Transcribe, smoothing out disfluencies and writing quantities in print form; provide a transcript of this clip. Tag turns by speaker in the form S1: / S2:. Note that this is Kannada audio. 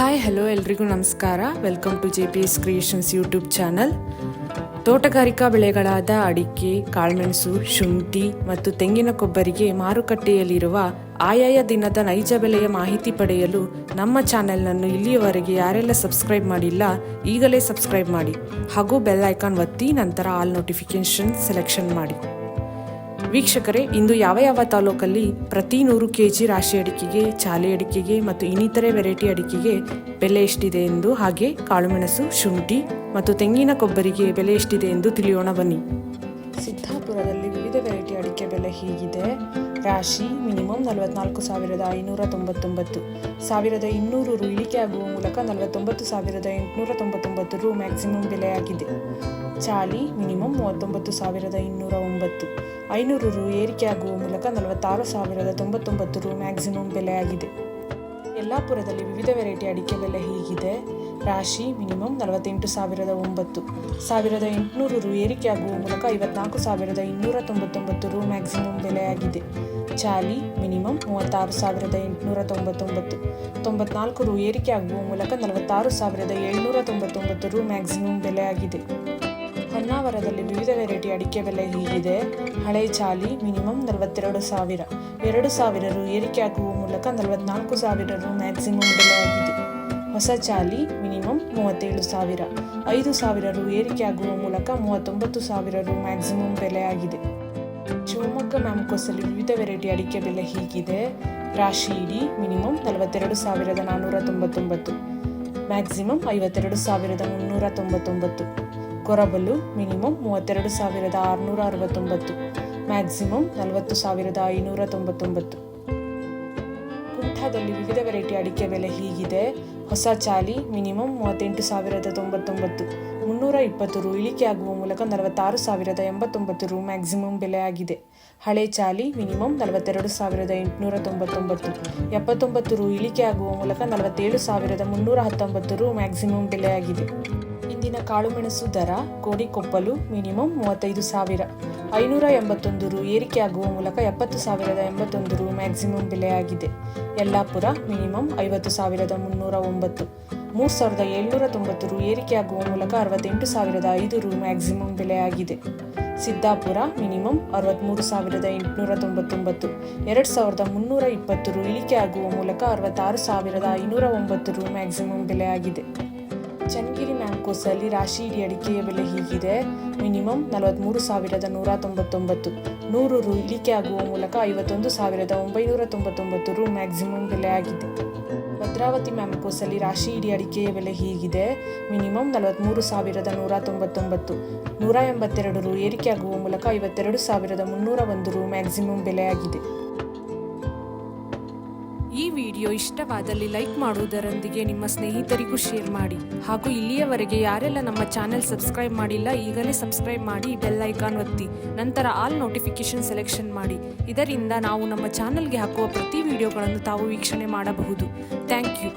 S1: ಹಾಯ್ ಹಲೋ ಎಲ್ರಿಗೂ ನಮಸ್ಕಾರ. Welcome to JPS creations YouTube channel. ತೋಟಗಾರಿಕಾ ಬೆಳೆಗಳಾದ ಅಡಿಕೆ, ಕಾಳುಮೆಣಸು, ಶುಂಠಿ ಮತ್ತು ತೆಂಗಿನ ಕೊಬ್ಬರಿಗೆ ಮಾರುಕಟ್ಟೆಯಲ್ಲಿರುವ ಆಯಾಯ ದಿನದ ನೈಜ ಬೆಲೆಯ ಮಾಹಿತಿ ಪಡೆಯಲು ನಮ್ಮ ಚಾನೆಲ್ನನ್ನು ಇಲ್ಲಿಯವರೆಗೆ ಯಾರೆಲ್ಲ ಸಬ್ಸ್ಕ್ರೈಬ್ ಮಾಡಿಲ್ಲ ಈಗಲೇ ಸಬ್ಸ್ಕ್ರೈಬ್ ಮಾಡಿ ಹಾಗೂ ಬೆಲ್ ಐಕಾನ್ ಒತ್ತಿ ನಂತರ ಆಲ್ ನೋಟಿಫಿಕೇಶನ್ ಸೆಲೆಕ್ಷನ್ ಮಾಡಿ. ವೀಕ್ಷಕರೇ, ಇಂದು ಯಾವ ತಾಲೂಕಲ್ಲಿ ಪ್ರತಿ 100 kg ರಾಶಿ ಅಡಿಕೆಗೆ, ಚಾಲೆ ಅಡಿಕೆಗೆ ಮತ್ತು ಇನ್ನಿತರೆ ವೆರೈಟಿ ಅಡಿಕೆಗೆ ಬೆಲೆ ಎಷ್ಟಿದೆ ಎಂದು, ಹಾಗೆ ಕಾಳುಮೆಣಸು, ಶುಂಠಿ ಮತ್ತು ತೆಂಗಿನ ಕೊಬ್ಬರಿಗೆ ಬೆಲೆ ಎಷ್ಟಿದೆ ಎಂದು ತಿಳಿಯೋಣ ಬನ್ನಿ. ಸಿದ್ದಾಪುರದಲ್ಲಿ ವಿವಿಧ ವೆರೈಟಿ ಅಡಿಕೆ ಬೆಲೆ ಹೀಗಿದೆ. ರಾಶಿ ಮಿನಿಮಮ್ 44,599, 1,200 ರು ಇಳಿಕೆ ಆಗುವ ಮೂಲಕ 49,899 ರು ಮ್ಯಾಕ್ಸಿಮಮ್ ಬೆಲೆಯಾಗಿದೆ. ಚಾಲಿ ಮಿನಿಮಮ್ 39,209, 500 ರು ಏರಿಕೆ ಆಗುವ ಮೂಲಕ 46,099 ರು ಮ್ಯಾಕ್ಸಿಮಮ್ ಬೆಲೆಯಾಗಿದೆ. ಯಲ್ಲಾಪುರದಲ್ಲಿ ವಿವಿಧ ವೆರೈಟಿ ಅಡಿಕೆ ಬೆಲೆ ಹೀಗಿದೆ. ರಾಶಿ ಮಿನಿಮಮ್ 48,009, 1,800 ರು ಏರಿಕೆ ಆಗುವ ಮೂಲಕ 54,299 ರು ಮ್ಯಾಕ್ಸಿಮಮ್ ಬೆಲೆಯಾಗಿದೆ. ಚಾಲಿ ಮಿನಿಮಮ್ 36,899, 94 ರು ಏರಿಕೆ ಆಗುವ ಮೂಲಕ 46,799 ರು ಮ್ಯಾಕ್ಸಿಮಮ್ ಬೆಲೆಯಾಗಿದೆ. ಹೊನ್ನಾವರದಲ್ಲಿ ವಿವಿಧ ವೆರೈಟಿ ಅಡಿಕೆ ಬೆಲೆ ಹೀಗಿದೆ. ಹಳೆ ಚಾಲಿ ಮಿನಿಮಮ್ 42,000, 2,000 ರು ಏರಿಕೆ ಆಗುವ ಮೂಲಕ 44,000 ರು ಮ್ಯಾಕ್ಸಿಮಮ್ ಬೆಲೆಯಾಗಿದೆ. ಹೊಸ ಚಾಲಿ ಮಿನಿಮಮ್ 37,000, 5,000 ರು ಏರಿಕೆ ಆಗುವ ಮೂಲಕ 39,000 ರು ಮ್ಯಾಕ್ಸಿಮಮ್ ಬೆಲೆಯಾಗಿದೆ. ಶಿವಮೊಗ್ಗ ಮ್ಯಾಮ್ಕೋಸಲ್ಲಿ ವಿವಿಧ ವೆರೈಟಿ ಅಡಿಕೆ ಬೆಲೆ ಹೀಗಿದೆ. ರಾಶಿ ಇಡಿ ಮಿನಿಮಮ್ 42,499, ಮ್ಯಾಕ್ಸಿಮಮ್ 52,399. ಕೊರಬಲು ಮಿನಿಮಮ್ 32,669, ಮ್ಯಾಕ್ಸಿಮಮ್ 40,599. ಕುಂಠಾದಲ್ಲಿ ವಿವಿಧ ವೆರೈಟಿ ಅಡಿಕೆ ಬೆಲೆ ಹೀಗಿದೆ. ಹೊಸ ಚಾಲಿ ಮಿನಿಮಮ್ 38,099, 320 ರು ಇಳಿಕೆ ಆಗುವ ಮೂಲಕ 46,089 ರು ಮ್ಯಾಕ್ಸಿಮಮ್ ಬೆಲೆಯಾಗಿದೆ. ಹಳೆ ಚಾಲಿ ಮಿನಿಮಮ್ 42,899, 79 ರು ಇಳಿಕೆ ಆಗುವ ಮೂಲಕ 47,319 ರು ಮ್ಯಾಕ್ಸಿಮಮ್ ಬೆಲೆಯಾಗಿದೆ. ಇಂದಿನ ಕಾಳುಮೆಣಸು ದರ: ಕೋಡಿಕೊಪ್ಪಲು ಮಿನಿಮಮ್ 35,000, 581 ರು ಏರಿಕೆ ಆಗುವ ಮೂಲಕ 70,081 ರು ಮ್ಯಾಕ್ಸಿಮಮ್ ಬೆಲೆಯಾಗಿದೆ. ಯಲ್ಲಾಪುರ ಮಿನಿಮಮ್ 50,309, 3,790 ರು ಏರಿಕೆ ಆಗುವ ಮೂಲಕ 68,005 ರು ಮ್ಯಾಕ್ಸಿಮಮ್ ಬೆಲೆಯಾಗಿದೆ. ಸಿದ್ದಾಪುರ ಮಿನಿಮಮ್ 63,899, 2,320 ರು ಇಳಿಕೆ ಆಗುವ ಮೂಲಕ 66,509 ರು ಮ್ಯಾಕ್ಸಿಮಮ್ ಬೆಲೆಯಾಗಿದೆ. ಚನ್ನಗಿರಿ ಮ್ಯಾಮ್ಕೋಸಲ್ಲಿ ರಾಶಿ ಇಡಿ ಅಡಿಕೆಯ ಬೆಲೆ ಹೀಗಿದೆ. ಮಿನಿಮಮ್ 43,199, 100 ರು ಇಳಿಕೆ ಆಗುವ ಮೂಲಕ 51,999 ರು ಮ್ಯಾಕ್ಸಿಮಮ್ ಬೆಲೆಯಾಗಿದೆ. ಭದ್ರಾವತಿ ಮ್ಯಾಮ್ಕೋಸಲ್ಲಿ ರಾಶಿ ಇಡಿ ಅಡಿಕೆಯ ಬೆಲೆ ಹೀಗಿದೆ. ಮಿನಿಮಮ್ 43,199, 182 ರು ಏರಿಕೆ ಆಗುವ ಮೂಲಕ 52,301 ರು ಮ್ಯಾಕ್ಸಿಮಮ್ ಬೆಲೆಯಾಗಿದೆ. ಈ ವಿಡಿಯೋ ಇಷ್ಟವಾದಲ್ಲಿ ಲೈಕ್ ಮಾಡುವುದರೊಂದಿಗೆ ನಿಮ್ಮ ಸ್ನೇಹಿತರಿಗೂ ಶೇರ್ ಮಾಡಿ ಹಾಗೂ ಇಲ್ಲಿಯವರೆಗೆ ಯಾರೆಲ್ಲ ನಮ್ಮ ಚಾನೆಲ್ ಸಬ್ಸ್ಕ್ರೈಬ್ ಮಾಡಿಲ್ಲ ಈಗಲೇ ಸಬ್ಸ್ಕ್ರೈಬ್ ಮಾಡಿ ಬೆಲ್ ಐಕಾನ್ ಒತ್ತಿ ನಂತರ ಆಲ್ ನೋಟಿಫಿಕೇಶನ್ ಸೆಲೆಕ್ಷನ್ ಮಾಡಿ. ಇದರಿಂದ ನಾವು ನಮ್ಮ ಚಾನೆಲ್ಗೆ ಹಾಕುವ ಪ್ರತಿ ವಿಡಿಯೋಗಳನ್ನು ತಾವು ವೀಕ್ಷಣೆ ಮಾಡಬಹುದು. Thank you.